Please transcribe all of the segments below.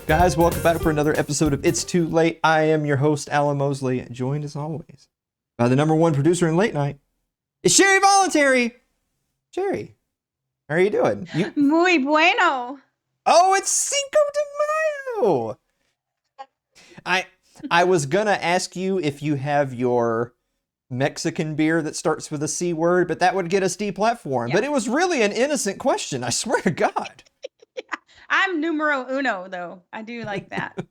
Guys, welcome back for another episode of It's Too Late. I am your host, Alan Mosley, joined as always by the number one producer in late night. It's Sherry Voluntary. Sherry, how are you doing? Muy bueno. Oh, it's Cinco de Mayo. I was gonna ask you if you have your Mexican beer that starts with a C word, but that would get us deplatformed. Yeah. But it was really an innocent question, I swear to God. I'm numero uno, though. I do like that.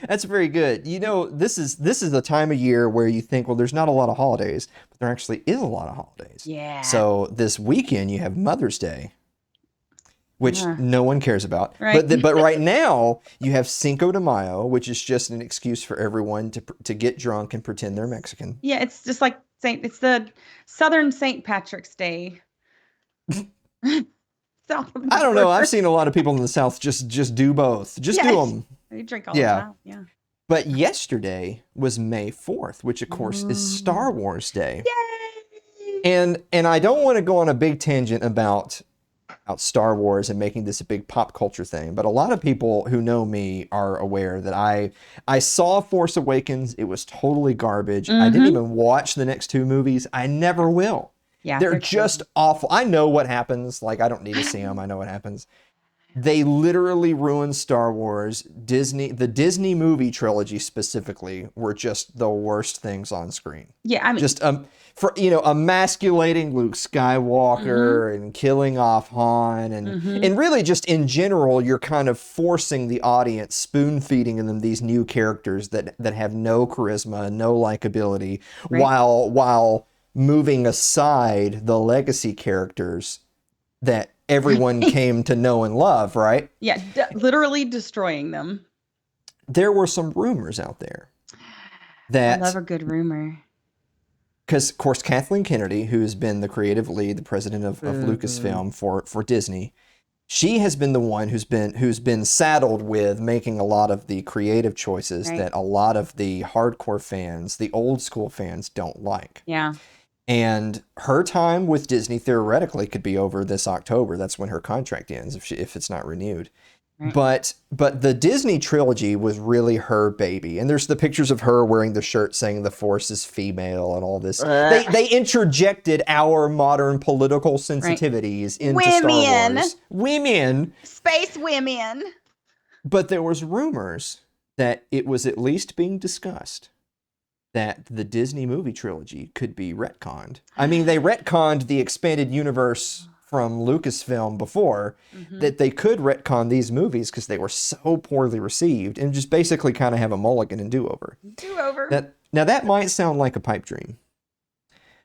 That's very good. You know, this is the time of year where you think, well, there's not a lot of holidays, but there actually is a lot of holidays. Yeah. So this weekend you have Mother's Day, which no one cares about. Right. But right now you have Cinco de Mayo, which is just an excuse for everyone to get drunk and pretend they're Mexican. Yeah, it's just like it's the Southern St. Patrick's Day. South of the I don't know. border. I've seen a lot of people in the South just do both. Just do them. They drink all the time. Yeah. But yesterday was May 4th, which of course is Star Wars Day. Yay! And I don't want to go on a big tangent about Star Wars and making this a big pop culture thing, but a lot of people who know me are aware that I saw Force Awakens. It was totally garbage. I didn't even watch the next two movies. I never will. Yeah, they're just awful. I know what happens. Like, I don't need to see them. I know what happens. They literally ruined Star Wars. The Disney movie trilogy specifically were just the worst things on screen. Yeah, I mean, just emasculating Luke Skywalker and killing off Han and really just in general, you're kind of forcing the audience, spoon feeding them these new characters that have no charisma, no likability, right. while moving aside the legacy characters that everyone came to know and love, right? Yeah, literally destroying them. There were some rumors out there that... I love a good rumor. Because, of course, Kathleen Kennedy, who's been the creative lead, the president of Lucasfilm for Disney, she has been the one who's been saddled with making a lot of the creative choices that a lot of the hardcore fans, the old school fans, don't like. Yeah. And her time with Disney theoretically could be over this October. That's when her contract ends if it's not renewed. Right. But the Disney trilogy was really her baby. And there's the pictures of her wearing the shirt saying the Force is female and all this. They interjected our modern political sensitivities into Star Wars. Women. Space women. But there was rumors that it was at least being discussed that the Disney movie trilogy could be retconned. I mean, they retconned the expanded universe from Lucasfilm before, that they could retcon these movies because they were so poorly received and just basically kind of have a mulligan and do-over. Now that might sound like a pipe dream,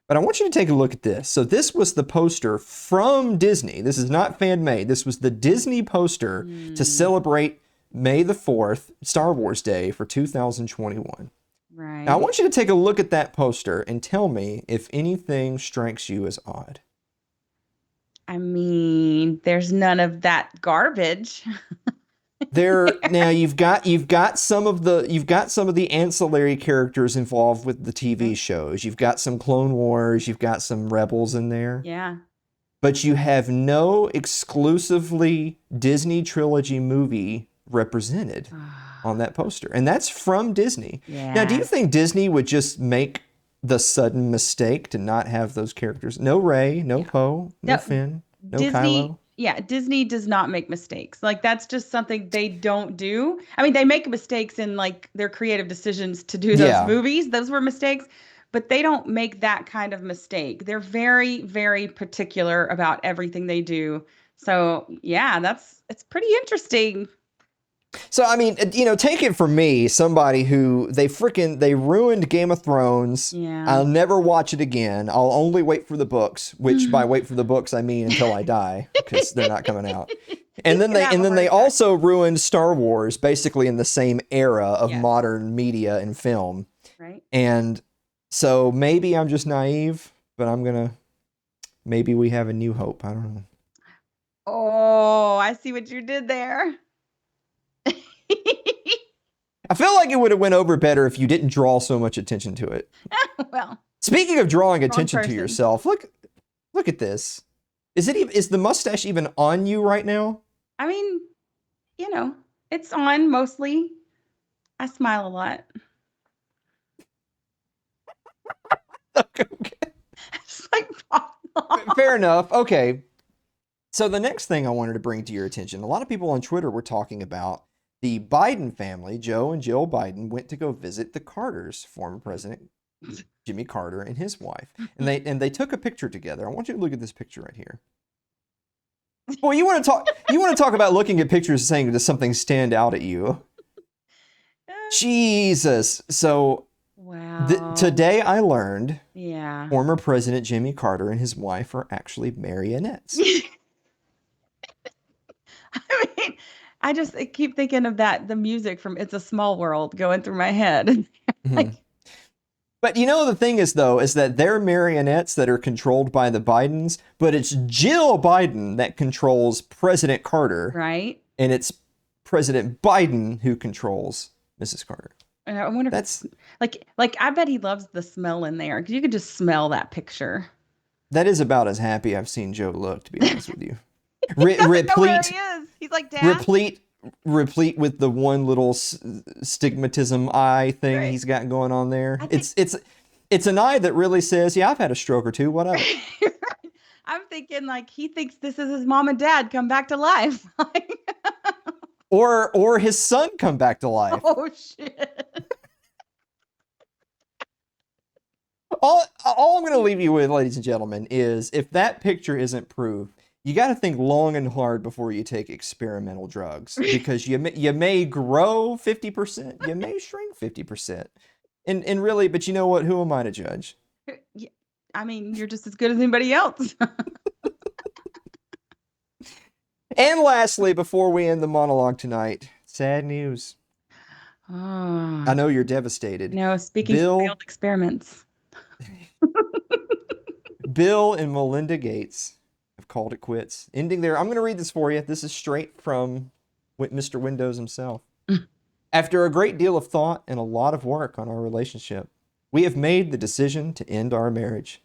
but I want you to take a look at this. So this was the poster from Disney. This is not fan-made. This was the Disney poster to celebrate May the 4th, Star Wars Day for 2021. Right. Now, I want you to take a look at that poster and tell me if anything strikes you as odd. I mean, there's none of that garbage. Now you've got some of the ancillary characters involved with the TV shows. You've got some Clone Wars, you've got some Rebels in there. Yeah. But you have no exclusively Disney trilogy movie represented on that poster. And that's from Disney. Yeah. Now, do you think Disney would just make the sudden mistake to not have those characters? No Rey, no Poe, no Finn, no Kylo? Yeah, Disney does not make mistakes. Like, that's just something they don't do. I mean, they make mistakes in, like, their creative decisions to do those movies. Those were mistakes. But they don't make that kind of mistake. They're very, very particular about everything they do. So, yeah, it's pretty interesting. So, I mean, take it from me, somebody who they ruined Game of Thrones. Yeah. I'll never watch it again. I'll only wait for the books, which by wait for the books, I mean until I die, because they're not coming out. And then they also ruined Star Wars, basically in the same era of modern media and film. Right. And so maybe I'm just naive, but maybe we have a new hope. I don't know. Oh, I see what you did there. I feel like it would have went over better if you didn't draw so much attention to it. Well, speaking of drawing attention to yourself, look at this. Is the mustache even on you right now? I mean, It's on mostly. I smile a lot. Okay. It's like Fair enough. Okay. So the next thing I wanted to bring to your attention, a lot of people on Twitter were talking about the Biden family. Joe and Jill Biden went to go visit the Carters, former President Jimmy Carter and his wife, and they took a picture together. I want you to look at this picture right here. Well, you want to talk about looking at pictures and saying, does something stand out at you? Jesus. So wow. today I learned Yeah. former President Jimmy Carter and his wife are actually marionettes. I mean, I keep thinking of the music from It's a Small World going through my head. Like, but you know, the thing is, though, is that they're marionettes that are controlled by the Bidens, but it's Jill Biden that controls President Carter. right? And it's President Biden who controls Mrs. Carter. And I wonder That's like I bet he loves the smell in there. 'Cause you could just smell that picture. that is about as happy I've seen Joe look, to be honest with you. He doesn't know where he is. He's like, Dad. Replete with the one little stigmatism eye thing Right. he's got going on there. think- It's an eye that really says, yeah, I've had a stroke or two, whatever. I'm thinking like he thinks this is his mom and dad come back to life. Or his son come back to life. Oh shit. All I'm going to leave you with, ladies and gentlemen, is if that picture isn't proof, you got to think long and hard before you take experimental drugs, because you may grow 50%, you may shrink 50%. And really, but you know what? Who am I to judge? Yeah, I mean, you're just as good as anybody else. And lastly, before we end the monologue tonight, sad news. Oh. I know you're devastated. No, speaking of failed experiments. Bill and Melinda Gates have called it quits, ending their... I'm going to read this for you. This is straight from Mr. Windows himself. After a great deal of thought and a lot of work on our relationship, we have made the decision to end our marriage.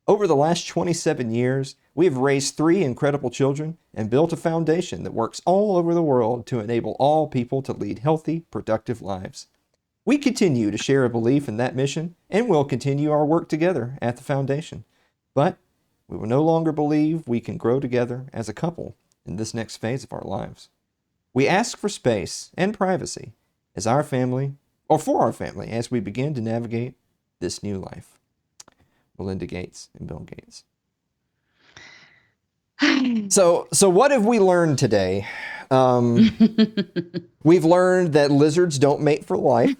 Over the last 27 years, we have raised 3 incredible children and built a foundation that works all over the world to enable all people to lead healthy, productive lives. We continue to share a belief in that mission and will continue our work together at the foundation. But we will no longer believe we can grow together as a couple in this next phase of our lives. We ask for space and privacy as our family, or for our family, as we begin to navigate this new life. Melinda Gates and Bill Gates. So what have we learned today? We've learned that lizards don't mate for life.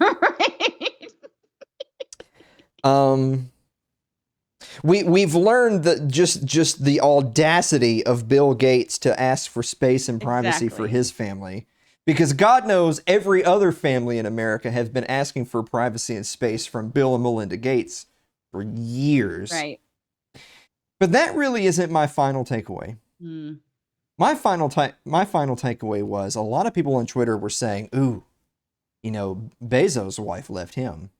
We've learned that just the audacity of Bill Gates to ask for space and privacy for his family. Because God knows every other family in America has been asking for privacy and space from Bill and Melinda Gates for years. Right. But that really isn't my final takeaway. My final takeaway was a lot of people on Twitter were saying, ooh, you know, Bezos' wife left him,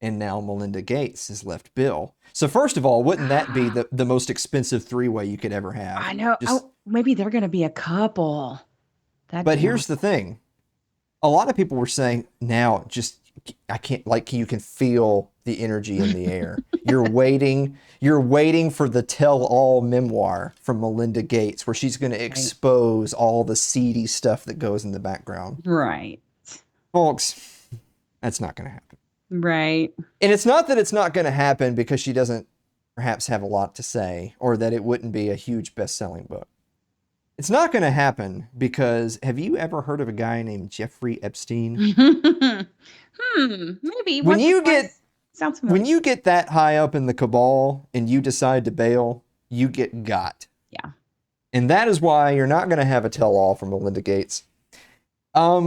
and now Melinda Gates has left Bill. So first of all, wouldn't that be the most expensive 3-way you could ever have? I know. Maybe they're going to be a couple. But here's the thing. A lot of people were saying, now I can't, like, you can feel the energy in the air. You're waiting for the tell-all memoir from Melinda Gates, where she's going to expose all the seedy stuff that goes in the background. Right. Folks, that's not going to happen. Right. And it's not that it's not going to happen because she doesn't perhaps have a lot to say, or that it wouldn't be a huge best-selling book. It's not going to happen because, have you ever heard of a guy named Jeffrey Epstein? Maybe. When you get that high up in the cabal and you decide to bail, you get got. Yeah. And that is why you're not going to have a tell-all from Melinda Gates. I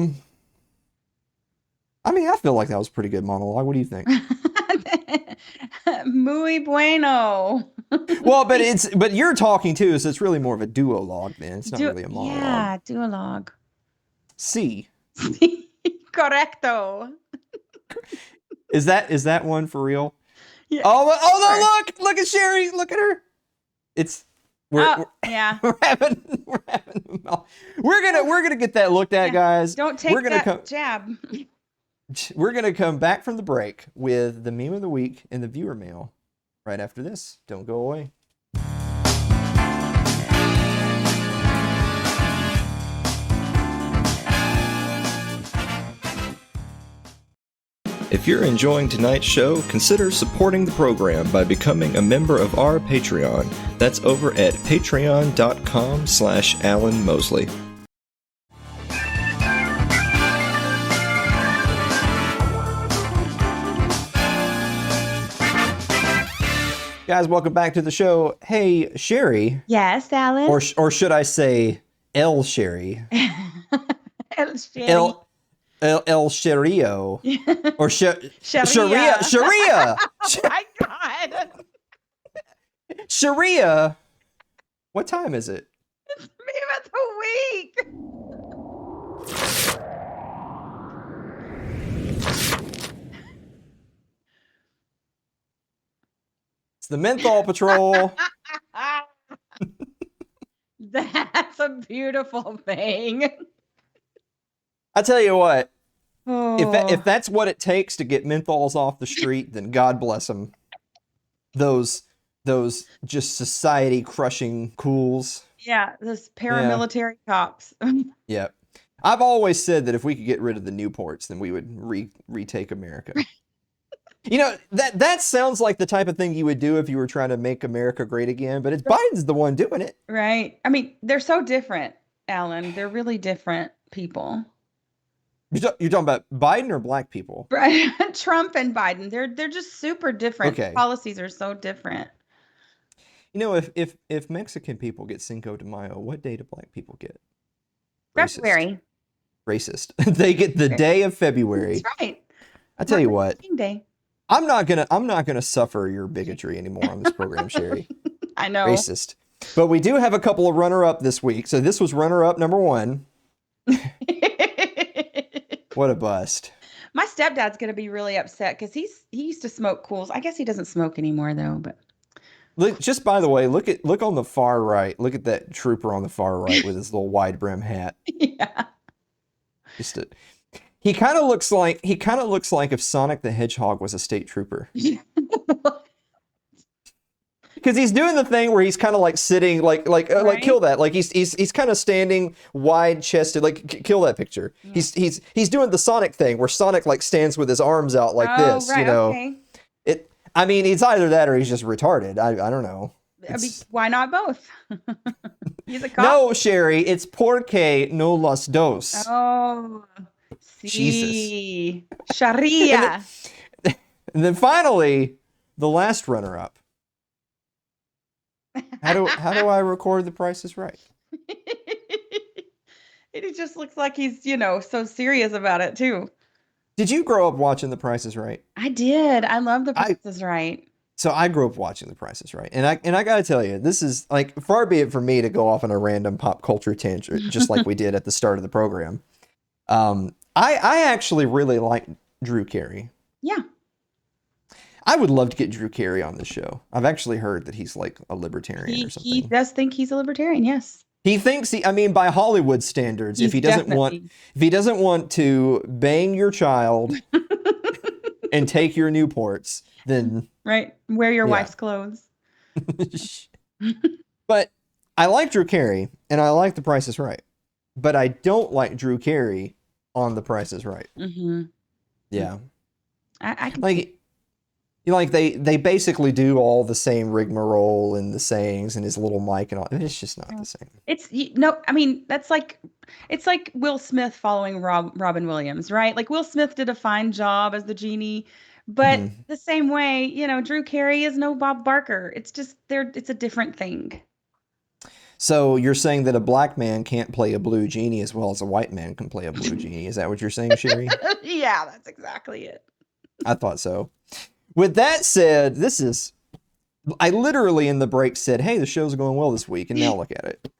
mean, I feel like that was a pretty good monologue. What do you think? Muy bueno. Well, but you're talking too, so it's really more of a duologue then. It's not really a monologue. Yeah, duologue. C. Correcto. Is that one for real? Yeah. Oh no, look at Sherry. Look at her. It's yeah. we're having we're gonna get that looked at, guys. Don't take that jab. We're gonna come back from the break with the meme of the week and the viewer mail right after this. Don't go away. If you're enjoying tonight's show, consider supporting the program by becoming a member of our Patreon. That's over at patreon.com/Alan Mosley. Guys, welcome back to the show. Hey, Sherry. Yes, Alan. Or should I say El Sherry? El Sherry. El Sherio. Or Sharia. Sharia. Oh my God. Sharia. What time is it? It's meme of the week. It's the Menthol Patrol. That's a beautiful thing. I tell you what, Oh. if that's what it takes to get menthols off the street, then God bless them. Those just society crushing Kools. Yeah, those paramilitary cops. Yep. I've always said that if we could get rid of the Newports, then we would retake America. You know, that sounds like the type of thing you would do if you were trying to make America great again, but it's Biden's the one doing it. Right. I mean, they're so different, Alan. They're really different people. You're talking about Biden or black people? Right. Trump and Biden. They're just super different. Okay. Policies are so different. You know, if Mexican people get Cinco de Mayo, what day do black people get? February. Racist. They get the day of February. That's right. I tell you what. Day. I'm not gonna suffer your bigotry anymore on this program, Sherry. I know. Racist. But we do have a couple of runner-up this week. So this was runner-up number 1. What a bust. My stepdad's gonna be really upset because he used to smoke Kools. I guess he doesn't smoke anymore though. But Look, just by the way, look on the far right. Look at that trooper on the far right with his little wide brim hat. Yeah. He kind of looks like if Sonic the Hedgehog was a state trooper. Because he's doing the thing where he's kind of like sitting, like kill that. Like he's kind of standing wide chested, like kill that picture. Yeah. He's doing the Sonic thing where Sonic like stands with his arms out like this. Right, you know, okay. I mean, it's either that or he's just retarded. I don't know. I mean, why not both? He's a cop. No, Sherry, it's porque no los dos. Oh, sí. Jesus. Sharia. And then finally, the last runner-up. How do I record The Price is Right? It just looks like he's, so serious about it too. Did you grow up watching The Price is Right? I did. I love The Price is Right. So I grew up watching The Price is Right. And I got to tell you, this is like, far be it for me to go off on a random pop culture tangent, just like we did at the start of the program. I actually really like Drew Carey. Yeah. I would love to get Drew Carey on the show. I've actually heard that he's like a libertarian or something. He does think he's a libertarian, yes. He thinks by Hollywood standards, if he doesn't want to bang your child and take your Newports, then right, wear your wife's clothes. But I like Drew Carey and I like The Price is Right, but I don't like Drew Carey on The Price is Right. Mm-hmm. Yeah, I can like they basically do all the same rigmarole and the sayings and his little mic and all. It's just not the same. I mean, it's like Will Smith following Robin Williams, right? Like Will Smith did a fine job as the genie, but the same way, Drew Carey is no Bob Barker. It's just it's a different thing. So you're saying that a black man can't play a blue genie as well as a white man can play a blue genie? Is that what you're saying, Sherry? Yeah, that's exactly it. I thought so. With that said, I literally in the break said, hey, the show's going well this week, and now look at it.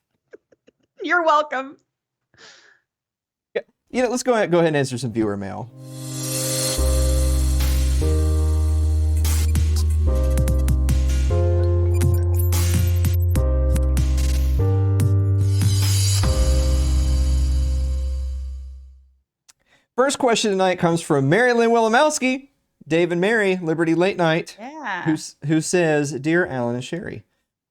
You're welcome. Yeah, let's go ahead and answer some viewer mail. First question tonight comes from Mary Lynn Wilimowski, Dave and Mary, Liberty Late Night, Yeah. who says, Dear Alan and Sherry,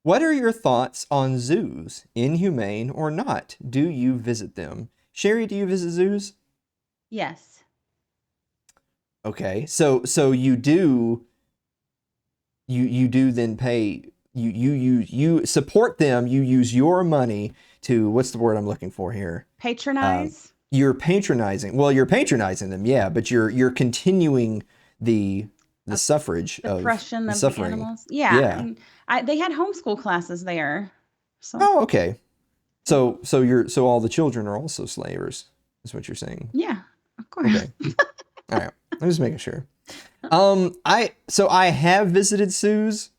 what are your thoughts on zoos, inhumane or not? Do you visit them? Sherry, do you visit zoos? Yes. Okay, so you do then pay you support them. You use your money to, what's the word I'm looking for here? Patronize. You're patronizing. Well, you're patronizing them, yeah, but you're continuing the suffrage of Oppression the of the suffering. animals. Yeah. Yeah. And they had homeschool classes there. So Oh, okay. So all the children are also slavers, is what you're saying. yeah, of course. Okay. All right. I'm just making sure. I have visited zoos,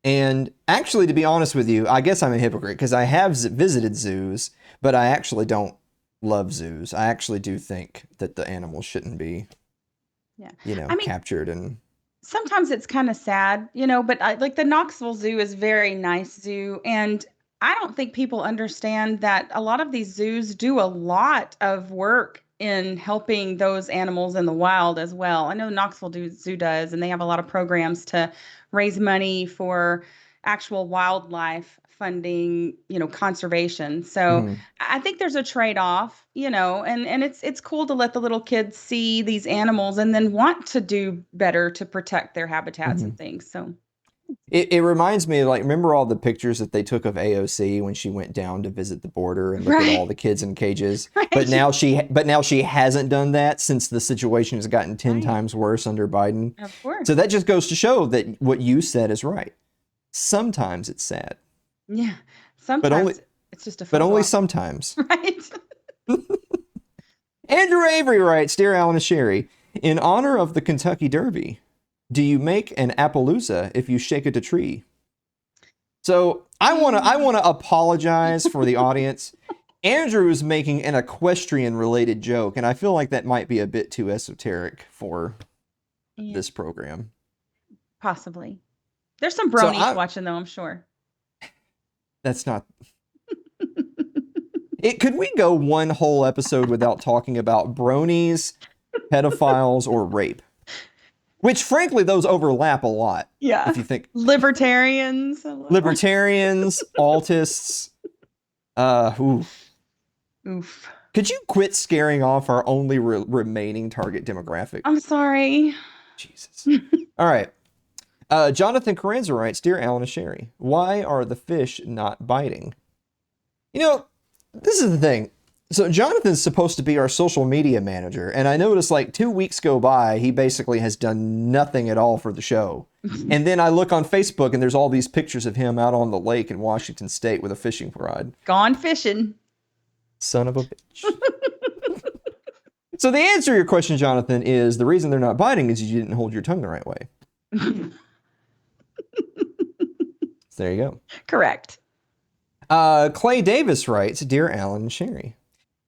and actually, to be honest with you, I guess I'm a hypocrite because I have visited zoos, but I actually don't love zoos. I actually do think that the animals shouldn't be, captured and. Sometimes it's kind of sad, but like the Knoxville Zoo is a very nice zoo. And I don't think people understand that a lot of these zoos do a lot of work in helping those animals in the wild as well. I know the Knoxville Zoo does, and they have a lot of programs to raise money for actual wildlife funding, conservation. So I think there's a trade-off, and it's cool to let the little kids see these animals and then want to do better to protect their habitats and things. So it reminds me of, like, remember all the pictures that they took of AOC when she went down to visit the border and look at all the kids in cages. Right. But now she hasn't done that since the situation has gotten 10 times worse under Biden. Of course. So that just goes to show that what you said is right. Sometimes it's sad. Yeah. Sometimes it's just a But only off. sometimes. Right. Andrew Avery writes, Dear Alan and Sherry, in honor of the Kentucky Derby, do you make an Appaloosa if you shake it a tree? So I want to apologize for the audience. Andrew is making an equestrian related joke, and I feel like that might be a bit too esoteric for this program. Possibly. There's some bronies watching though, I'm sure. That's not. Could we go one whole episode without talking about bronies, pedophiles, or rape? Which, frankly, those overlap a lot. Yeah. If you think libertarians, autists. Oof. Could you quit scaring off our only remaining target demographic? I'm sorry. Jesus. All right. Jonathan Carranza writes, Dear Alan and Sherry, why are the fish not biting? This is the thing. So Jonathan's supposed to be our social media manager, and I noticed like 2 weeks go by, he basically has done nothing at all for the show. And then I look on Facebook, and there's all these pictures of him out on the lake in Washington State with a fishing rod. Gone fishing. Son of a bitch. So the answer to your question, Jonathan, is the reason they're not biting is you didn't hold your tongue the right way. So there you go. Correct. Clay Davis writes, Dear Alan and Sherry,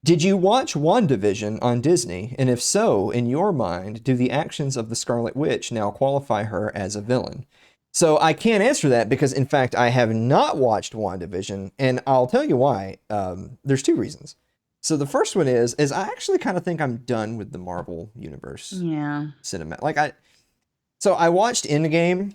did you watch WandaVision on Disney? And if so, in your mind, do the actions of the Scarlet Witch now qualify her as a villain? So I can't answer that because, in fact, I have not watched WandaVision, and I'll tell you why. There's two reasons. So the first one is I actually kind of think I'm done with the Marvel Universe. Yeah. Cinema. So I watched Endgame,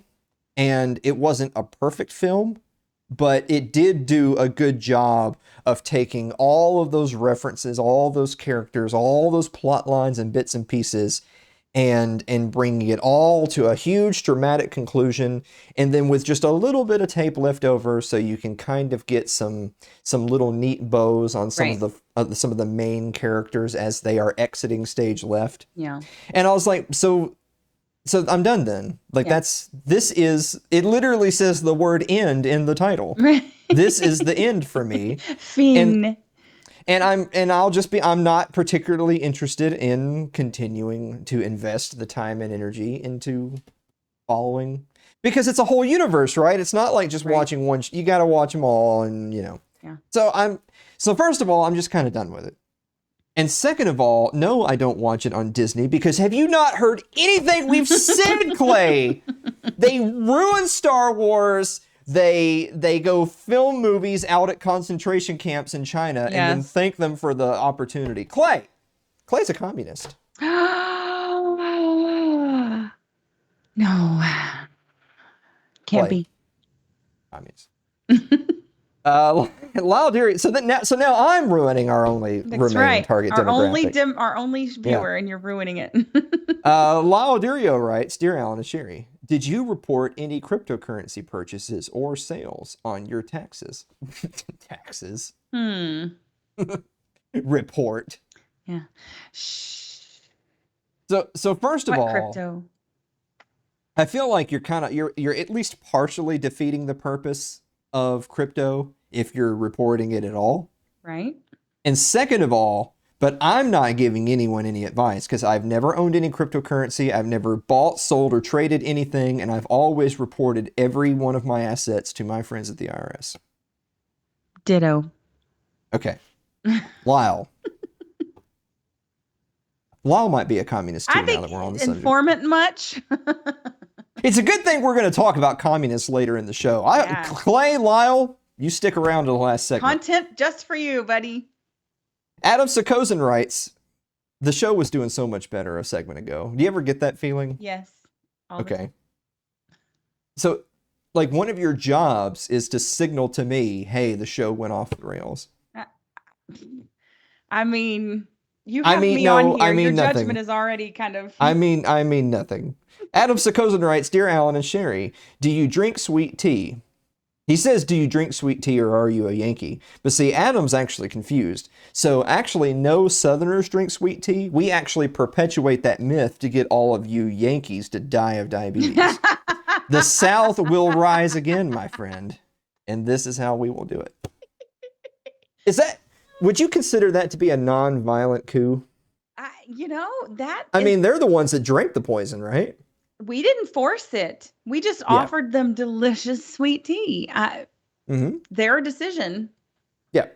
and it wasn't a perfect film, but it did do a good job of taking all of those references, all those characters, all those plot lines and bits and pieces, and bringing it all to a huge dramatic conclusion, and then with just a little bit of tape left over, so you can kind of get some little neat bows on some of the main characters as they are exiting stage left. Yeah. And I was like, so I'm done then. Like, it literally says the word end in the title. This is the end for me. Fiend. And I'm not particularly interested in continuing to invest the time and energy into following, because it's a whole universe, right? It's not like just watching one. You got to watch them all, and Yeah. So first of all, I'm just kind of done with it. And second of all, no, I don't watch it on Disney, because have you not heard anything we've said, Clay? They ruin Star Wars. They go film movies out at concentration camps in China and then thank them for the opportunity. Clay's a communist. No, can't Like, be. communists. Lyle Deary. So now I'm ruining our only That's remaining right. target Our only demographic. our only Yeah. viewer, and you're ruining it. Lyle Durio writes, Dear Alan and Sherry, did you report any cryptocurrency purchases or sales on your taxes? Taxes. Report. Yeah. Shh. So first of What all, crypto? I feel like you're at least partially defeating the purpose of crypto if you're reporting it at all. Right. And second of all, but I'm not giving anyone any advice because I've never owned any cryptocurrency. I've never bought, sold, or traded anything, and I've always reported every one of my assets to my friends at the IRS. Ditto. Okay. Lyle. Lyle might be a communist too I now think that we're on the subject. informant much. It's a good thing we're going to talk about communists later in the show. Yeah. Clay, Lyle, you stick around to the last segment. Content just for you, buddy. Adam Sakozin writes, the show was doing so much better a segment ago. Do you ever get that feeling? Yes. Okay. So, like, one of your jobs is to signal to me, hey, the show went off the rails. I mean, you have me on here. Your judgment is already kind of... I mean nothing. Adam Sakozin writes, Dear Alan and Sherry, do you drink sweet tea? He says, do you drink sweet tea or are you a Yankee? But see, Adam's actually confused. So actually, no Southerners drink sweet tea. We actually perpetuate that myth to get all of you Yankees to die of diabetes. The South will rise again, my friend. And this is how we will do it. Would you consider that to be a non-violent coup? I mean, they're the ones that drank the poison, right? We didn't force it. We just offered them delicious sweet tea. Their decision. Yeah.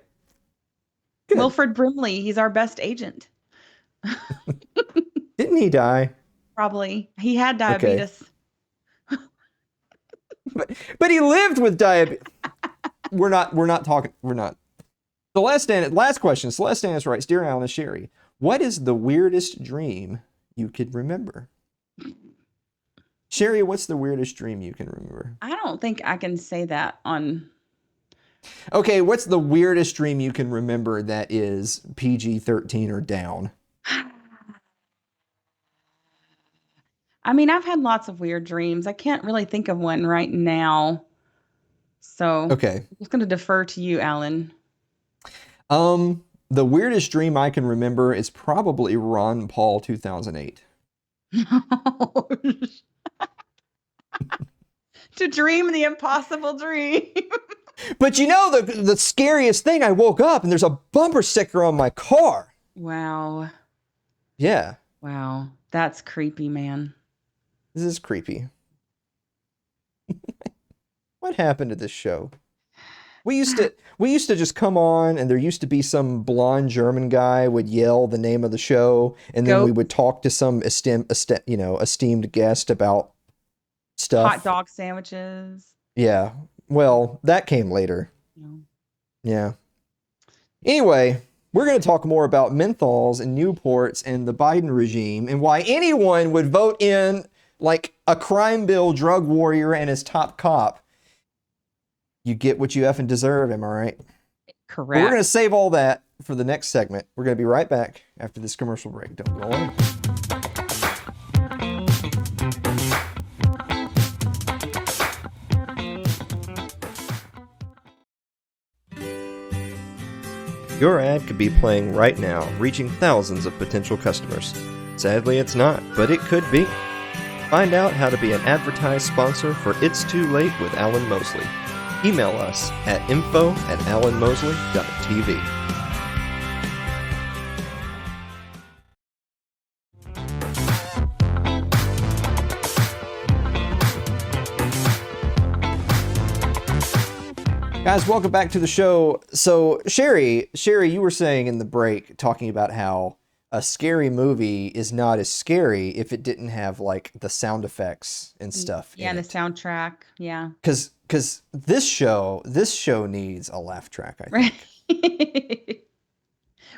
Good. Wilfred Brimley, he's our best agent. Didn't he die? Probably. He had diabetes. Okay. But he lived with diabetes. We're not talking. The last question. Celeste Annis writes, Dear Alan and Sherry, what is the weirdest dream you could remember? Sherry, what's the weirdest dream you can remember? I don't think I can say that on... Okay, what's the weirdest dream you can remember that is PG-13 or down? I mean, I've had lots of weird dreams. I can't really think of one right now. So okay. I'm just going to defer to you, Alan. The weirdest dream I can remember is probably Ron Paul 2008. To dream the impossible dream. But you know, the scariest thing, I woke up and there's a bumper sticker on my car. Wow. Yeah. Wow. That's creepy, man. This is creepy. What happened to this show? We used to just come on and there used to be some blonde German guy would yell the name of the show and then we would talk to some esteemed guest about stuff. Hot dog sandwiches. Yeah. Well, that came later. Yeah. Anyway, we're going to talk more about menthols and Newports and the Biden regime and why anyone would vote in like a crime bill drug warrior and his top cop. You get what you effing deserve, am I right? Correct. But we're going to save all that for the next segment. We're going to be right back after this commercial break. Don't go away. Your ad could be playing right now, reaching thousands of potential customers. Sadly, it's not, but it could be. Find out how to be an advertised sponsor for It's Too Late with Alan Mosley. Email us at info@alanmosley.tv. Guys, welcome back to the show. So, Sherry, you were saying in the break, talking about how a scary movie is not as scary if it didn't have like the sound effects and stuff. Yeah, and the soundtrack. Yeah. Because this show needs a laugh track, I think.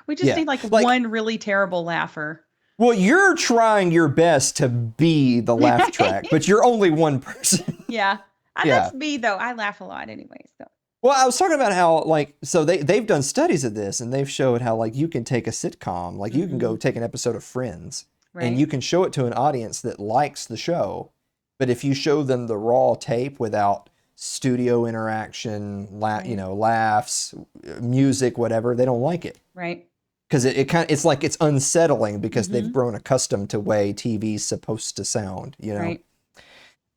We just need like one really terrible laugher. Well, you're trying your best to be the laugh track, but you're only one person. Yeah. Yeah. That's me, though. I laugh a lot anyway, so. Well, I was talking about how, like, so they've done studies of this, and they've showed how, like, you can take a sitcom, like, you can go take an episode of Friends, and you can show it to an audience that likes the show, but if you show them the raw tape without studio interaction, laughs, music, whatever, they don't like it. Right. Because it's like it's unsettling because they've grown accustomed to way TV's supposed to sound, you know? Right.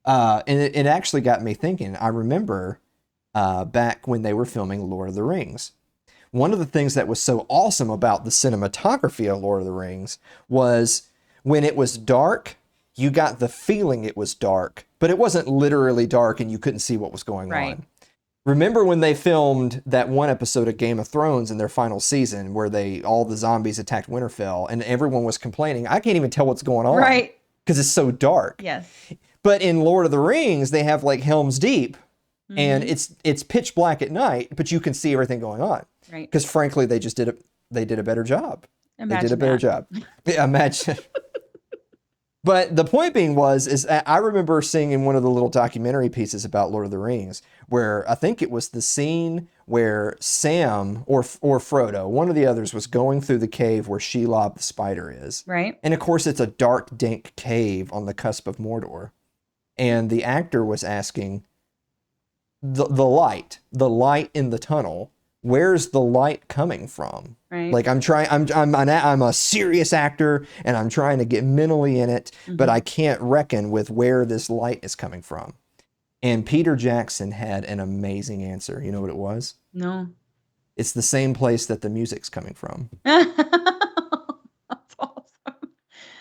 And it actually got me thinking. I remember back when they were filming Lord of the Rings. One of the things that was so awesome about the cinematography of Lord of the Rings was when it was dark, you got the feeling it was dark, but it wasn't literally dark and you couldn't see what was going on. Remember when they filmed that one episode of Game of Thrones in their final season where all the zombies attacked Winterfell and everyone was complaining, I can't even tell what's going on. Right. Because it's so dark. Yes. But in Lord of the Rings, they have like Helm's Deep and it's pitch black at night, but you can see everything going on. Right. Because frankly, they did a better job. Imagine they did a better job. Yeah, imagine. But the point being is I remember seeing in one of the little documentary pieces about Lord of the Rings where I think it was the scene where Sam or Frodo, one of the others, was going through the cave where Shelob the spider is. Right. And of course, it's a dark, dank cave on the cusp of Mordor. And the actor was asking the light in the tunnel, where's the light coming from? Right. Like I'm a serious actor and I'm trying to get mentally in it, but I can't reckon with where this light is coming from. And Peter Jackson had an amazing answer. You know what it was? No. It's the same place that the music's coming from. That's awesome.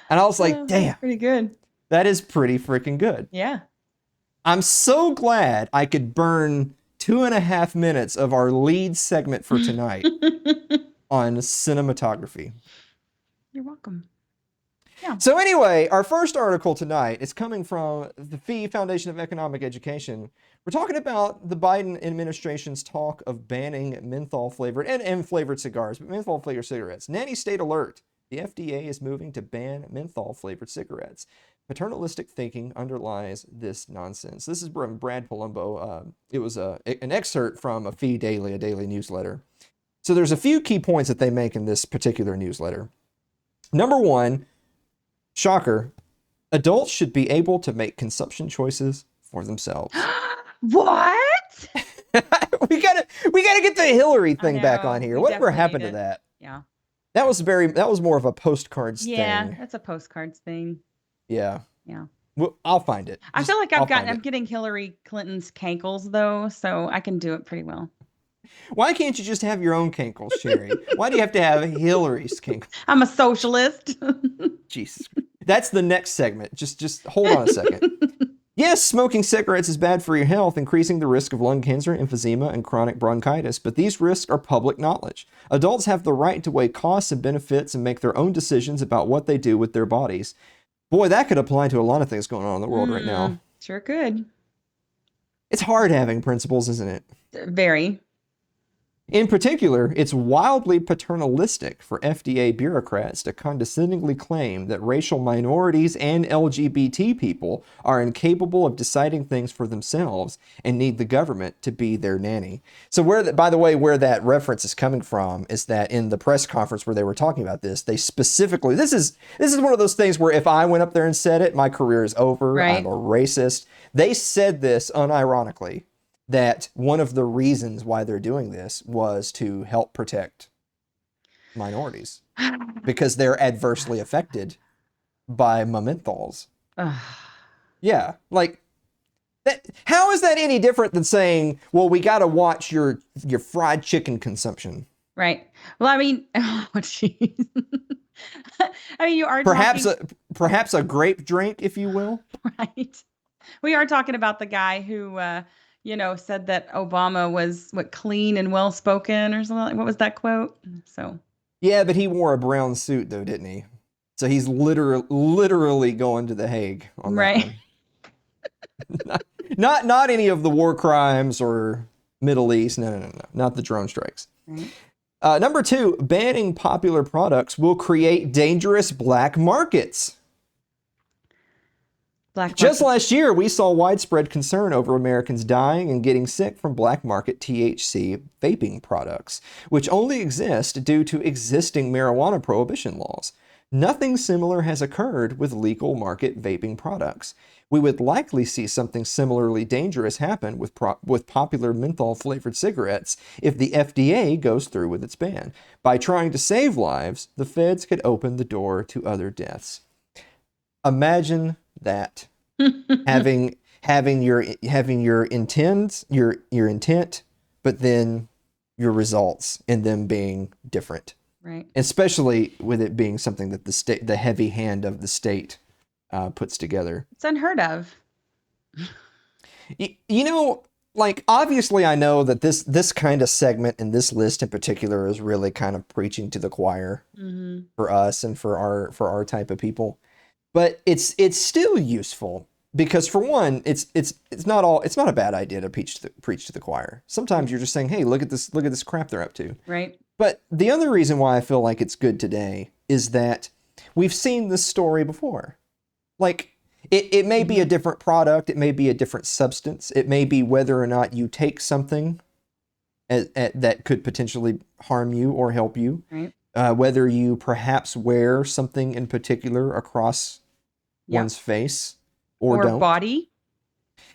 And I was like, damn. Pretty good. That is pretty freaking good. Yeah. I'm so glad I could burn 2.5 minutes of our lead segment for tonight on cinematography. You're welcome. Yeah. So anyway, our first article tonight is coming from the Fee Foundation of Economic Education. We're talking about the Biden administration's talk of banning menthol-flavored and flavored cigars, but menthol-flavored cigarettes. Nanny state alert. The FDA is moving to ban menthol-flavored cigarettes. Paternalistic thinking underlies this nonsense. This is from Brad Palumbo. It was an excerpt from a Fee Daily, a daily newsletter. So there's a few key points that they make in this particular newsletter. Number one, shocker, adults should be able to make consumption choices for themselves. What? we gotta get the Hillary thing back on here. Whatever happened to that? Yeah. That was more of a postcards thing. Yeah, that's a postcards thing. Yeah. Yeah. Well, I'll find it. I feel like I'm getting Hillary Clinton's cankles though, so I can do it pretty well. Why can't you just have your own cankles, Sherry? Why do you have to have Hillary's cankles? I'm a socialist. Jesus. That's the next segment. Just hold on a second. Yes, smoking cigarettes is bad for your health, increasing the risk of lung cancer, emphysema, and chronic bronchitis, but these risks are public knowledge. Adults have the right to weigh costs and benefits and make their own decisions about what they do with their bodies. Boy, that could apply to a lot of things going on in the world right now. Sure could. It's hard having principles, isn't it? Very. In particular, it's wildly paternalistic for FDA bureaucrats to condescendingly claim that racial minorities and LGBT people are incapable of deciding things for themselves and need the government to be their nanny. So where that reference is coming from is that in the press conference where they were talking about this, they specifically, this is one of those things where if I went up there and said it, my career is over. Right. I'm a racist. They said this unironically, that one of the reasons why they're doing this was to help protect minorities because they're adversely affected by menthols. Yeah, like that. How is that any different than saying, "Well, we got to watch your fried chicken consumption"? Right. Well, I mean, oh jeez. I mean, you are perhaps a grape drink, if you will. Right. We are talking about the guy who. Said that Obama was clean and well spoken or something. What was that quote? So. Yeah, but he wore a brown suit though, didn't he? So he's literally going to The Hague on that. Right. Not any of the war crimes or Middle East. No. Not the drone strikes. Right. Number two, banning popular products will create dangerous black markets. Black Just market. last year, we saw widespread concern over Americans dying and getting sick from black market THC vaping products, which only exist due to existing marijuana prohibition laws. Nothing similar has occurred with legal market vaping products. We would likely see something similarly dangerous happen with popular menthol flavored cigarettes if the FDA goes through with its ban. By trying to save lives, the feds could open the door to other deaths. Imagine that having your intent, but then your results and them being different. Right. Especially with it being something that the heavy hand of the state puts together. It's unheard of. You know, like, obviously I know that this kind of segment and this list in particular is really kind of preaching to the choir for us and for our type of people. But it's still useful because, for one, it's not a bad idea to preach to the choir. Sometimes you're just saying, hey, look at this crap they're up to. Right. But the other reason why I feel like it's good today is that we've seen this story before. Like, it may be a different product, it may be a different substance, it may be whether or not you take something that could potentially harm you or help you. Right. Whether you perhaps wear something in particular across one's face or don't. Body.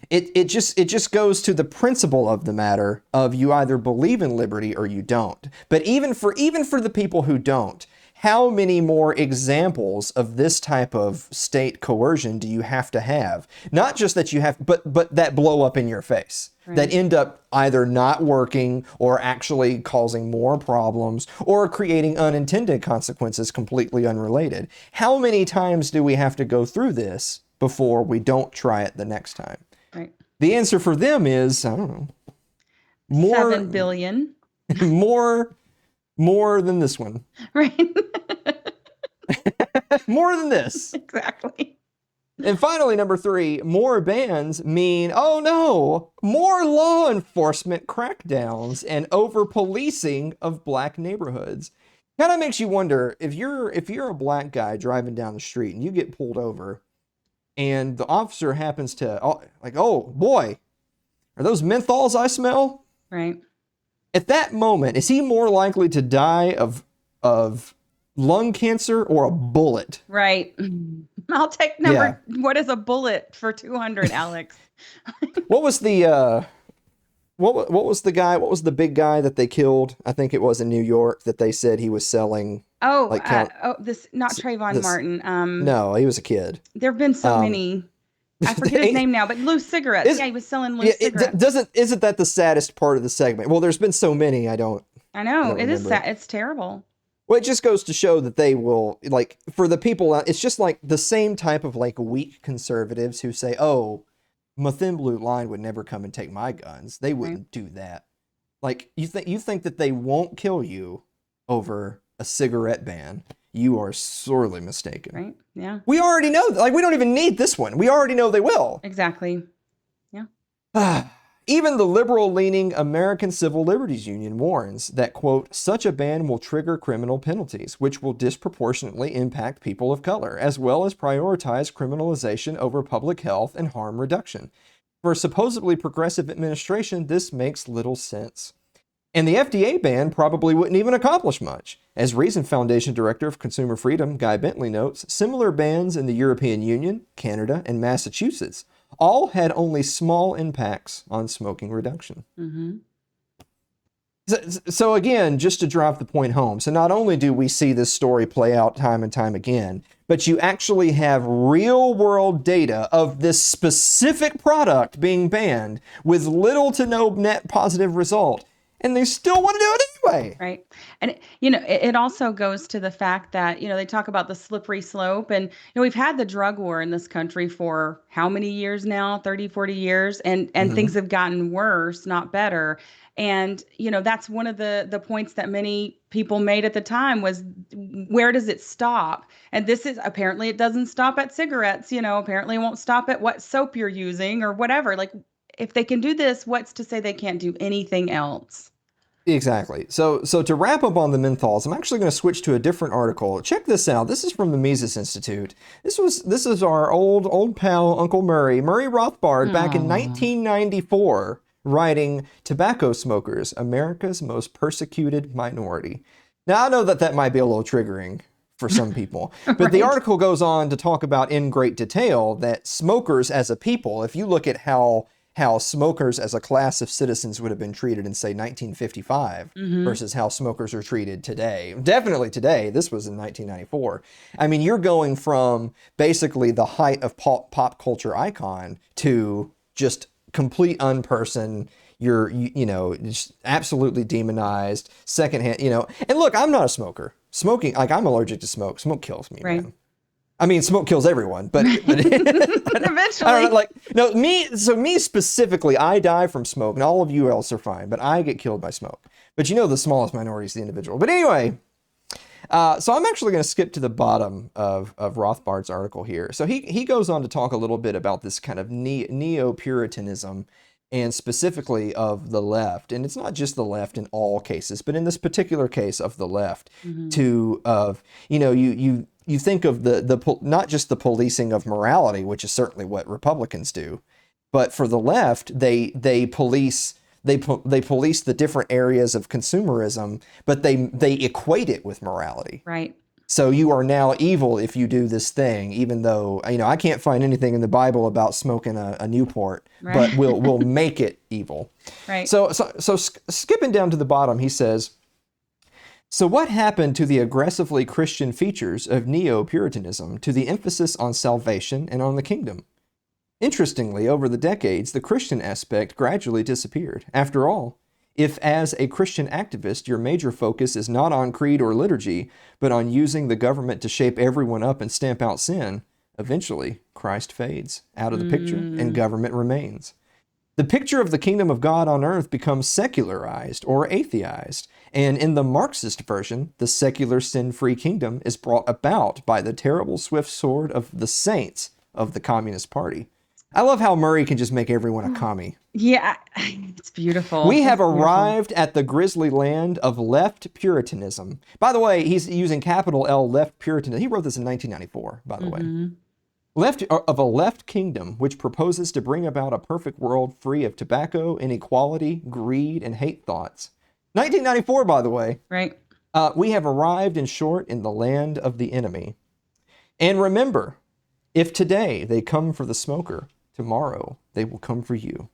It just goes to the principle of the matter of you either believe in liberty or you don't. But even for the people who don't, how many more examples of this type of state coercion do you have to have? Not just that you have, but that blow up in your face. Right. That end up either not working or actually causing more problems or creating unintended consequences completely unrelated. How many times do we have to go through this before we don't try it the next time? Right. The answer for them is, I don't know, more 7 billion. more than this one. Right. More than this. Exactly. And finally, number three, more bans mean, oh no, more law enforcement crackdowns and over-policing of black neighborhoods. Kind of makes you wonder, if you're a black guy driving down the street and you get pulled over and the officer happens to, oh boy, are those menthols I smell? Right. At that moment, is he more likely to die of lung cancer or a bullet? Right. I'll take what is a bullet for 200, Alex? What was the what was the big guy that they killed? I think it was in New York that they said he was selling. This not Trayvon Martin. No, he was a kid. There've been so many. I forget his name now, but loose cigarettes. He was selling loose cigarettes. Isn't that the saddest part of the segment? Well, there's been so many. I know. It is sad. It's terrible. Well, it just goes to show that they will, like, for the people, it's just like the same type of like weak conservatives who say, oh, my thin blue line would never come and take my guns. They wouldn't do that. Like, you think that they won't kill you over a cigarette ban. You are sorely mistaken. Right? Yeah. We already know that. Like, we don't even need this one. We already know they will. Exactly. Yeah. Even the liberal-leaning American Civil Liberties Union warns that, quote, such a ban will trigger criminal penalties, which will disproportionately impact people of color, as well as prioritize criminalization over public health and harm reduction. For a supposedly progressive administration, this makes little sense. And the FDA ban probably wouldn't even accomplish much. As Reason Foundation Director of Consumer Freedom, Guy Bentley notes, similar bans in the European Union, Canada, and Massachusetts all had only small impacts on smoking reduction. Mm-hmm. So again, just to drive the point home, so not only do we see this story play out time and time again, but you actually have real world data of this specific product being banned with little to no net positive result. And they still want to do it anyway. Right. And, it also goes to the fact that, they talk about the slippery slope. And, we've had the drug war in this country for how many years now? 30, 40 years. And things have gotten worse, not better. And, that's one of the points that many people made at the time was, where does it stop? And this is, apparently it doesn't stop at cigarettes, apparently it won't stop at what soap you're using or whatever. Like, if they can do this, what's to say they can't do anything else? Exactly. So to wrap up on the menthols, I'm actually going to switch to a different article. Check this out. This is from the Mises Institute. This is our old pal Uncle Murray Rothbard back in Aw. 1994 writing Tobacco Smokers, America's Most Persecuted Minority. Now I know that might be a little triggering for some people, but the Right. article goes on to talk about in great detail that smokers as a people, if you look at how smokers as a class of citizens would have been treated in, say, 1955 Mm-hmm. versus how smokers are treated today. Definitely today. This was in 1994. I mean, you're going from basically the height of pop culture icon to just complete unperson. You're, just absolutely demonized, secondhand, And look, I'm not a smoker. Smoking, like, I'm allergic to smoke. Smoke kills me, Right. man. I mean, smoke kills everyone, but Eventually. I don't know, like, no, me specifically, I die from smoke, and all of you else are fine, but I get killed by smoke. But the smallest minority is the individual. But anyway, so I'm actually going to skip to the bottom of Rothbard's article here. So he goes on to talk a little bit about this kind of neo-Puritanism, and specifically of the left. And it's not just the left in all cases, but in this particular case of the left, you think of the not just the policing of morality, which is certainly what Republicans do, but for the left, they police the different areas of consumerism, but they equate it with morality. Right. So you are now evil if you do this thing, even though I can't find anything in the Bible about smoking a Newport, Right. but we'll make it evil. Right. So skipping down to the bottom, he says, so what happened to the aggressively Christian features of neo-Puritanism, to the emphasis on salvation and on the kingdom? Interestingly, over the decades, the Christian aspect gradually disappeared. After all, if as a Christian activist your major focus is not on creed or liturgy, but on using the government to shape everyone up and stamp out sin, eventually Christ fades out of the picture and government remains. The picture of the kingdom of God on earth becomes secularized or atheized, and in the Marxist version, the secular sin-free kingdom is brought about by the terrible swift sword of the saints of the Communist Party. I love how Murray can just make everyone a commie. Yeah, it's beautiful. We have It's beautiful. arrived at the grisly land of left Puritanism. By the way, he's using capital L, left Puritanism. He wrote this in 1994, by the way. Of a left kingdom which proposes to bring about a perfect world free of tobacco, inequality, greed, and hate thoughts. 1994, by the way. Right. We have arrived, in short, in the land of the enemy. And remember, if today they come for the smoker, tomorrow they will come for you.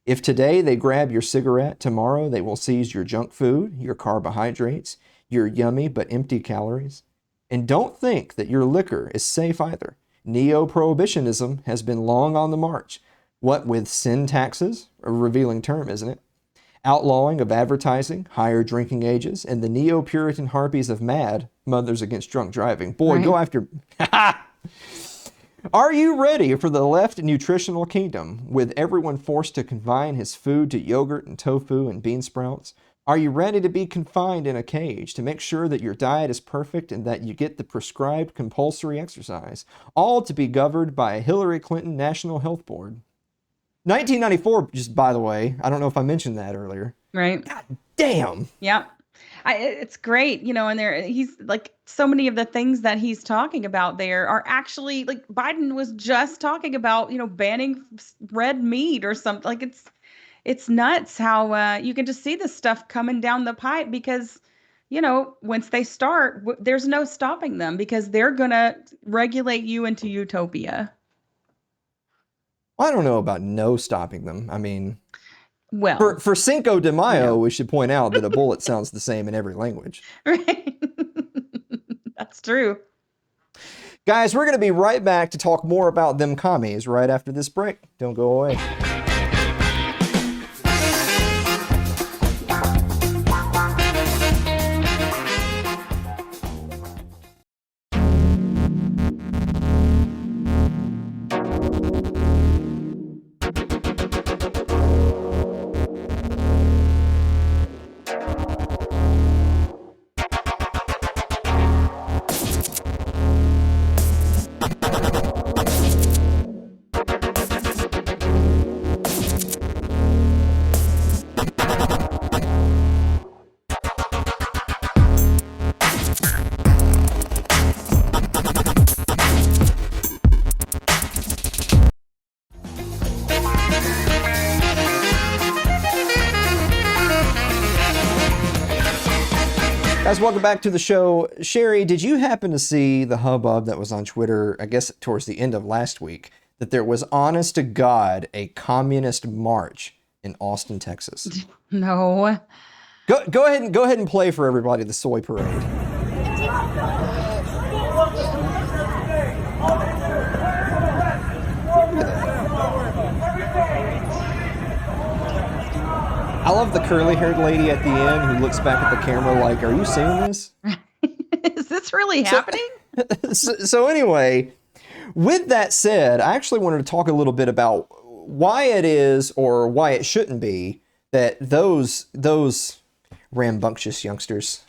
If today they grab your cigarette, tomorrow they will seize your junk food, your carbohydrates, your yummy but empty calories. And don't think that your liquor is safe either. Neo-prohibitionism has been long on the march. What with sin taxes, a revealing term, isn't it? Outlawing of advertising, higher drinking ages, and the neo-Puritan harpies of MAD, Mothers Against Drunk Driving. Boy, Right. go after... Are you ready for the left nutritional kingdom, with everyone forced to confine his food to yogurt and tofu and bean sprouts? Are you ready to be confined in a cage to make sure that your diet is perfect and that you get the prescribed compulsory exercise, all to be governed by a Hillary Clinton National Health Board? 1994, just by the way, I don't know if I mentioned that earlier. Right. Damn. Yeah. It's great, and he's like, so many of the things that he's talking about there are actually, like, Biden was just talking about, banning red meat or something. Like, it's nuts how you can just see this stuff coming down the pipe because, once they start, there's no stopping them because they're going to regulate you into utopia. I don't know about no stopping them. I mean, Well, for Cinco de Mayo, Yeah. we should point out that a bullet sounds the same in every language. right. That's true. Guys, we're going to be right back to talk more about them commies right after this break. Don't go away. guys, welcome back to the show. Sherry, did you happen to see the hubbub that was on Twitter, I guess towards the end of last week, that there was, honest to God, a communist march in Austin, Texas? No. Go ahead and play for everybody the soy parade. I love the curly-haired lady at the end who looks back at the camera like, are you seeing this? Is this really happening? So anyway, with that said, I actually wanted to talk a little bit about why it is, or why it shouldn't be, that those rambunctious youngsters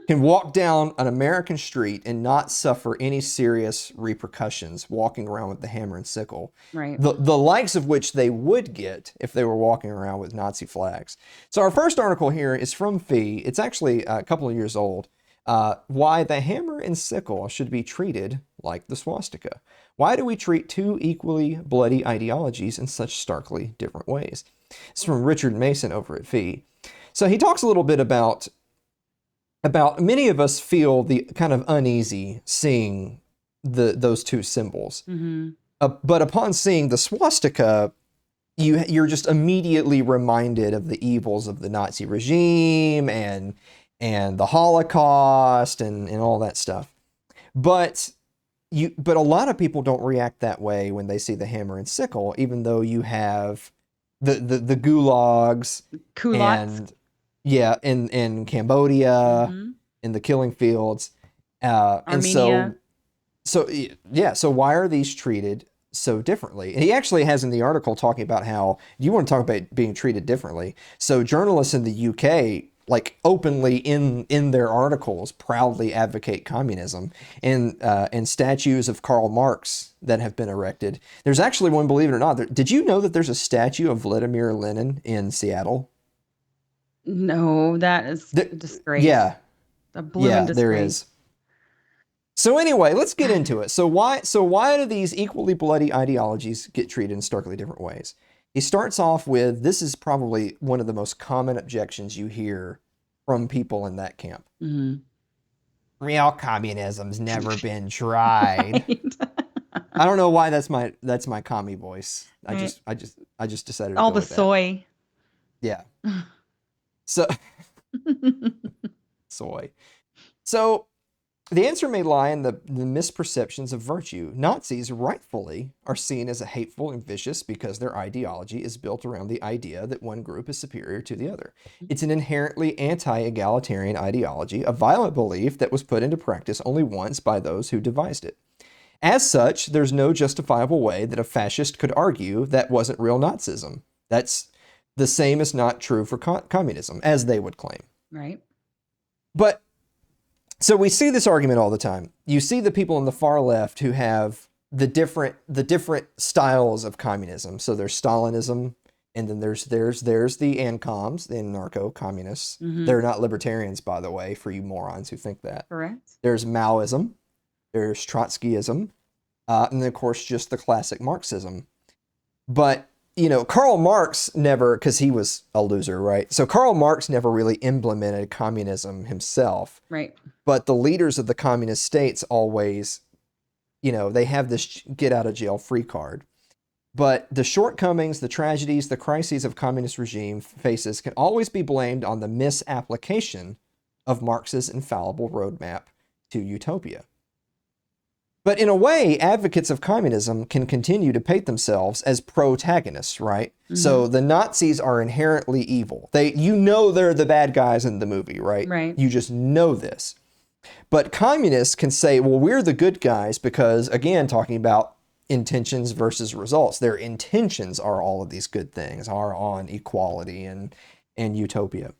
can walk down an American street and not suffer any serious repercussions walking around with the hammer and sickle. Right. The likes of which they would get if they were walking around with Nazi flags. So our first article here is from Fee. It's actually a couple of years old. Why the hammer and sickle should be treated like the swastika. Why do we treat two equally bloody ideologies in such starkly different ways? It's from Richard Mason over at Fee. So he talks a little bit about many of us feel the kind of uneasy seeing those two symbols. Mm-hmm. But upon seeing the swastika, you're just immediately reminded of the evils of the Nazi regime and the Holocaust and all that stuff. But a lot of people don't react that way when they see the hammer and sickle, even though you have the gulags Kulaks. Yeah, in Cambodia, Mm-hmm. in the killing fields. Armenia. So why are these treated so differently? And he actually has in the article talking about how, you want to talk about being treated differently. So journalists in the UK, like openly in their articles, proudly advocate communism, and statues of Karl Marx that have been erected. There's actually one, believe it or not. Did you know that there's a statue of Vladimir Lenin in Seattle? No, that is a disgrace. Yeah. A blooming disgrace. There is. So anyway, let's get into it. So why do these equally bloody ideologies get treated in starkly different ways? He starts off with, this is probably one of the most common objections you hear from people in that camp. Mm-hmm. Real communism's never been tried. Right. I don't know why that's my commie voice. I just decided to all go the with that. soy. Yeah. So soy. So the answer may lie in the misperceptions of virtue. Nazis rightfully are seen as a hateful and vicious because their ideology is built around the idea that one group is superior to the other. It's an inherently anti-egalitarian ideology, a violent belief that was put into practice only once by those who devised it. As such, there's no justifiable way that a fascist could argue that wasn't real Nazism. That's the same is not true for communism, as they would claim. Right. But so we see this argument all the time. You see the people on the far left who have the different styles of communism. So there's Stalinism, and then there's the ANCOMs, the anarcho-communists. Mm-hmm. They're not libertarians, by the way, for you morons who think that. Correct. There's Maoism, there's Trotskyism, and then of course just the classic Marxism. But Karl Marx never, because he was a loser, right? So Karl Marx never really implemented communism himself. Right. But the leaders of the communist states always, they have this get out of jail free card. But the shortcomings, the tragedies, the crises of communist regime faces can always be blamed on the misapplication of Marx's infallible roadmap to utopia. But in a way, advocates of communism can continue to paint themselves as protagonists, right? Mm-hmm. So the Nazis are inherently evil. They're the bad guys in the movie, right? Right. You just know this. But communists can say, well, we're the good guys because, again, talking about intentions versus results, their intentions are all of these good things, are on equality and utopia.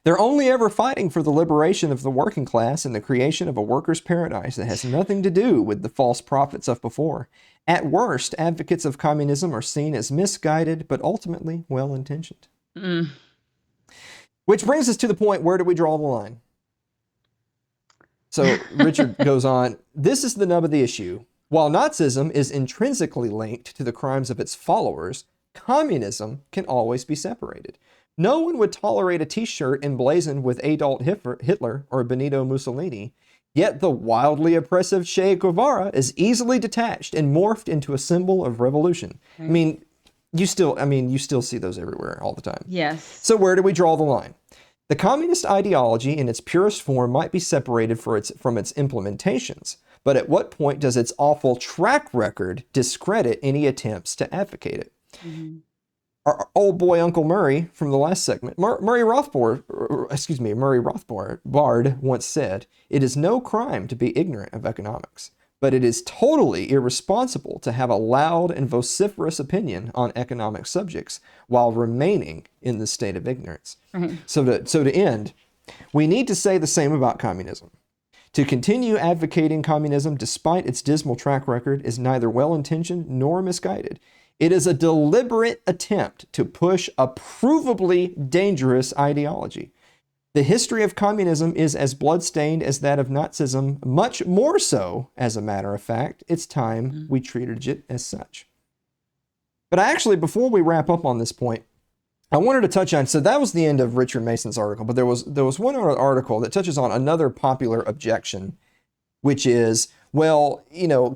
They're only ever fighting for the liberation of the working class and the creation of a workers' paradise that has nothing to do with the false prophets of before. At worst, advocates of communism are seen as misguided, but ultimately well-intentioned. Mm. Which brings us to the point, where do we draw the line? So Richard goes on, this is the nub of the issue. While Nazism is intrinsically linked to the crimes of its followers, communism can always be separated. No one would tolerate a t-shirt emblazoned with Adolf Hitler or Benito Mussolini, yet the wildly oppressive Che Guevara is easily detached and morphed into a symbol of revolution. Right. You still see those everywhere all the time. Yes. So where do we draw the line? The communist ideology in its purest form might be separated from its implementations, but at what point does its awful track record discredit any attempts to advocate it? Mm-hmm. Our old boy Uncle Murray from the last segment, Murray Rothbard once said, "It is no crime to be ignorant of economics, but it is totally irresponsible to have a loud and vociferous opinion on economic subjects while remaining in the state of ignorance." Right. So to end, we need to say the same about communism. To continue advocating communism despite its dismal track record is neither well-intentioned nor misguided. It is a deliberate attempt to push a provably dangerous ideology. The history of communism is as bloodstained as that of Nazism, much more so, as a matter of fact. It's time we treated it as such. But actually, before we wrap up on this point, I wanted to touch on, so that was the end of Richard Mason's article, but there was one other article that touches on another popular objection, which is, well,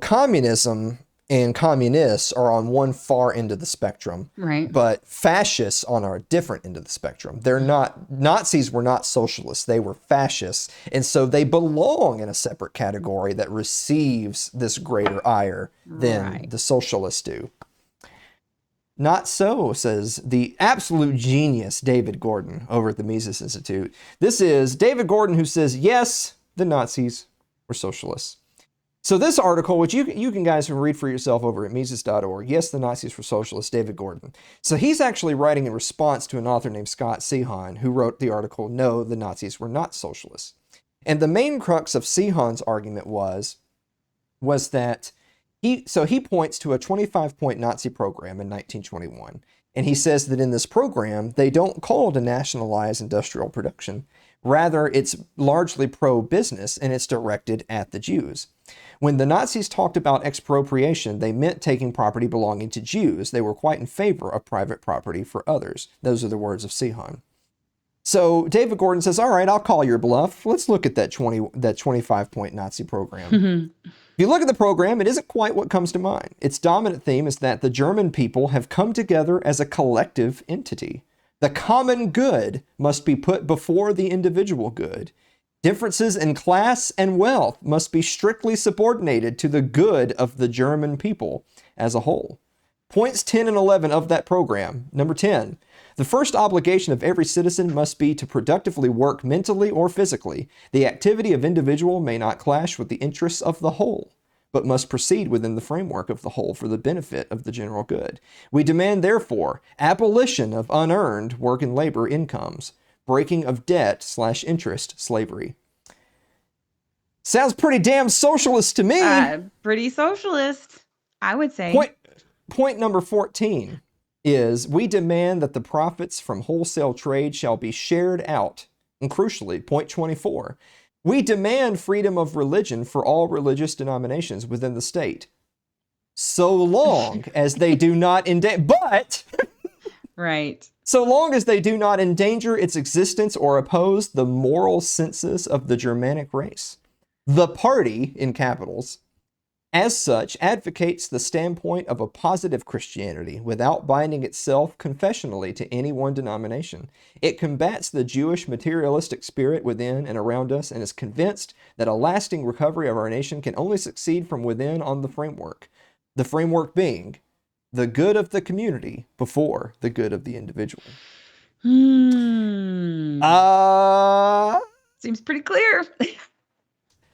communism and communists are on one far end of the spectrum, right? But fascists on a different end of the spectrum. They're not, Nazis were not socialists, they were fascists, and so they belong in a separate category that receives this greater ire than the socialists do. Not so, says the absolute genius David Gordon over at the Mises Institute. This is David Gordon who says, yes, the Nazis were socialists. So this article, which you can guys read for yourself over at Mises.org, yes, the Nazis were socialists, David Gordon. So he's actually writing in response to an author named Scott Sihon, who wrote the article, no, the Nazis were not socialists. And the main crux of Sihon's argument was that he points to a 25-point Nazi program in 1921. And he says that in this program, they don't call to nationalize industrial production. Rather, it's largely pro-business and it's directed at the Jews. When the Nazis talked about expropriation, they meant taking property belonging to Jews. They were quite in favor of private property for others. Those are the words of Sihon. So David Gordon says, all right, I'll call your bluff. Let's look at that 25-point Nazi program. Mm-hmm. If you look at the program, it isn't quite what comes to mind. Its dominant theme is that the German people have come together as a collective entity. The common good must be put before the individual good. Differences in class and wealth must be strictly subordinated to the good of the German people as a whole. Points 10 and 11 of that program. Number 10, the first obligation of every citizen must be to productively work mentally or physically. The activity of individual may not clash with the interests of the whole, but must proceed within the framework of the whole for the benefit of the general good. We demand, therefore, abolition of unearned work and labor incomes, breaking of debt/interest slavery. Sounds pretty damn socialist to me. Pretty socialist, I would say. Point number 14 is we demand that the profits from wholesale trade shall be shared out. And crucially, point 24, we demand freedom of religion for all religious denominations within the state, so long as they do not right. So long as they do not endanger its existence or oppose the moral census of the Germanic race. The party, in capitals, as such, advocates the standpoint of a positive Christianity without binding itself confessionally to any one denomination. It combats the Jewish materialistic spirit within and around us and is convinced that a lasting recovery of our nation can only succeed from within on the framework. The framework being the good of the community before the good of the individual. Seems pretty clear.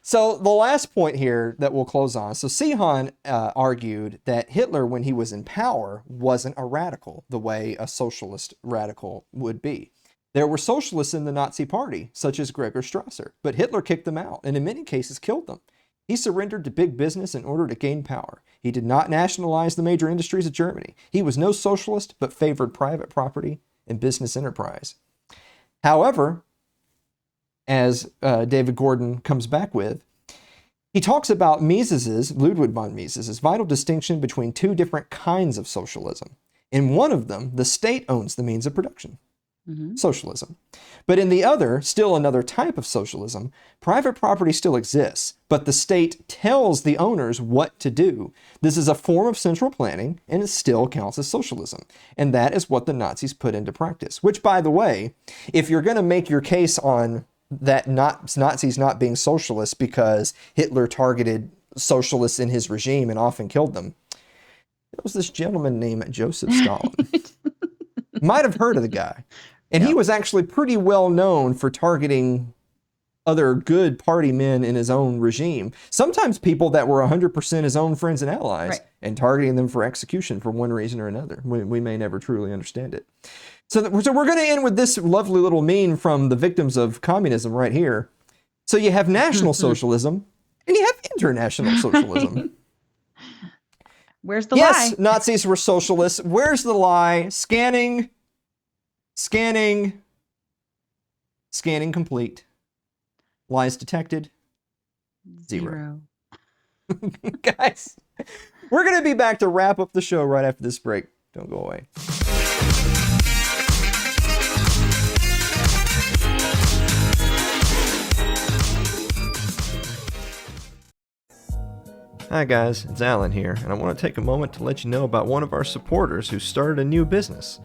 So the last point here that we'll close on. So Sihon argued that Hitler, when he was in power, wasn't a radical the way a socialist radical would be. There were socialists in the Nazi party, such as Gregor Strasser, but Hitler kicked them out and in many cases killed them. He surrendered to big business in order to gain power. He did not nationalize the major industries of Germany. He was no socialist, but favored private property and business enterprise. However, as David Gordon comes back with, he talks about Ludwig von Mises's vital distinction between two different kinds of socialism. In one of them, the state owns the means of production. socialism. But in the other, still another type of socialism, private property still exists, but the state tells the owners what to do. This is a form of central planning, and it still counts as socialism. And that is what the Nazis put into practice. Which, by the way, if you're going to make your case on that Nazis not being socialists because Hitler targeted socialists in his regime and often killed them, there was this gentleman named Joseph Stalin. Might have heard of the guy. And he was actually pretty well known for targeting other good party men in his own regime. Sometimes people that were 100% his own friends and allies, and targeting them for execution for one reason or another. We may never truly understand it. So we're going to end with this lovely little meme from the victims of communism right here. So you have National Socialism and you have International Socialism. Where's the lie? Yes, Nazis were socialists. Where's the lie? Scanning complete. Lies detected. Zero. Guys, we're going to be back to wrap up the show right after this break. Don't go away. Hi guys, it's Alan here, and I want to take a moment to let you know about one of our supporters who started a new business.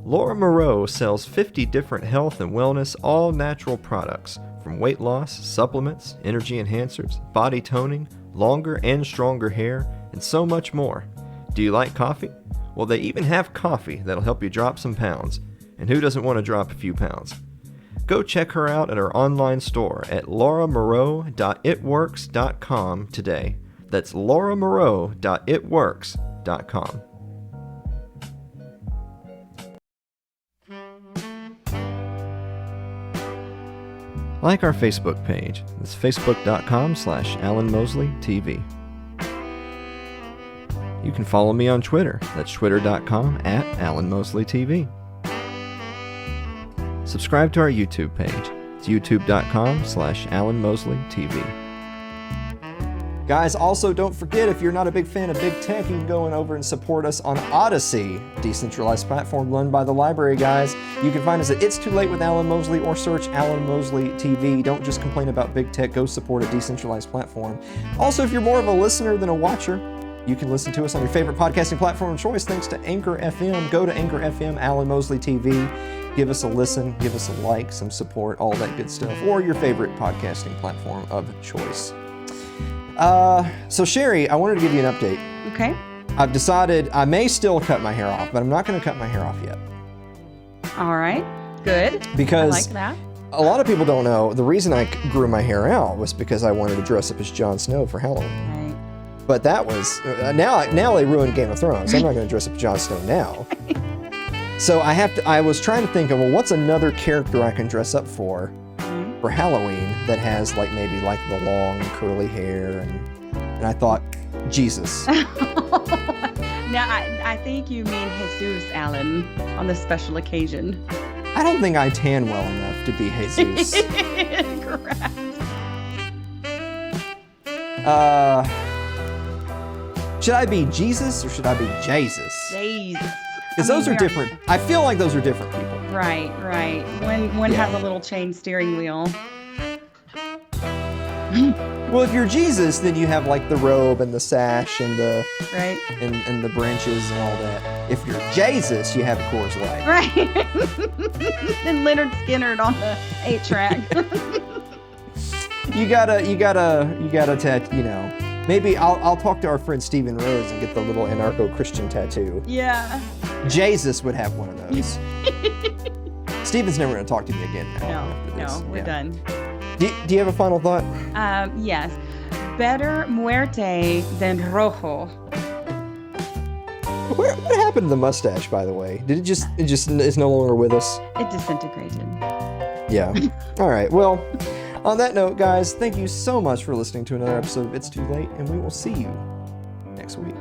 Laura Moreau sells 50 different health and wellness all-natural products, from weight loss, supplements, energy enhancers, body toning, longer and stronger hair, and so much more. Do you like coffee? Well, they even have coffee that'll help you drop some pounds. And who doesn't want to drop a few pounds? Go check her out at her online store at lauramoreau.itworks.com today. That's lauramoreau.itworks.com. Like our Facebook page. It's facebook.com/AlanMosleyTV. You can follow me on Twitter. That's twitter.com/AlanMosleyTV. Subscribe to our YouTube page. It's youtube.com/AlanMosleyTV. Guys, also don't forget, if you're not a big fan of big tech, you can go over and support us on Odyssey, decentralized platform run by the library guys. You can find us at It's Too Late with Alan Mosley or search Alan Mosley TV. Don't just complain about big tech, go support a decentralized platform. Also, if you're more of a listener than a watcher, you can listen to us on your favorite podcasting platform of choice thanks to Anchor FM. Go to Anchor FM, Alan Mosley TV. Give us a listen, give us a like, some support, all that good stuff, or your favorite podcasting platform of choice. So Sherry, I wanted to give you an update. Okay. I've decided I may still cut my hair off, but I'm not going to cut my hair off yet. All right. Good. Because I like that. A lot of people don't know, the reason I grew my hair out was because I wanted to dress up as Jon Snow for Halloween. Right. But that was, now they ruined Game of Thrones, so I'm not going to dress up as Jon Snow now. So I was trying to think of, well, what's another character I can dress up for Halloween that has like maybe like the long curly hair, and I thought Jesus. Now I think you mean Jesus, Alan, on this special occasion. I don't think I tan well enough to be Jesus. Correct. Should I be Jesus or should I be Jesus? Jesus. Because those are different. I feel like those are different people. Right. One has a little chain steering wheel. Well, if you're Jesus, then you have like the robe and the sash and the and the branches and all that. If you're Jesus, you have a Coors Light. Right. And Leonard Skinner on the 8-track. You gotta maybe I'll talk to our friend Stephen Rhodes and get the little anarcho-Christian tattoo. Yeah. Jesus would have one of those. Stephen's never going to talk to me again now. No, we're done. Do you have a final thought? Yes. Better muerte than rojo. What happened to the mustache, by the way? Did it just is no longer with us? It disintegrated. Yeah. All right. Well, on that note, guys, thank you so much for listening to another episode of It's Too Late, and we will see you next week.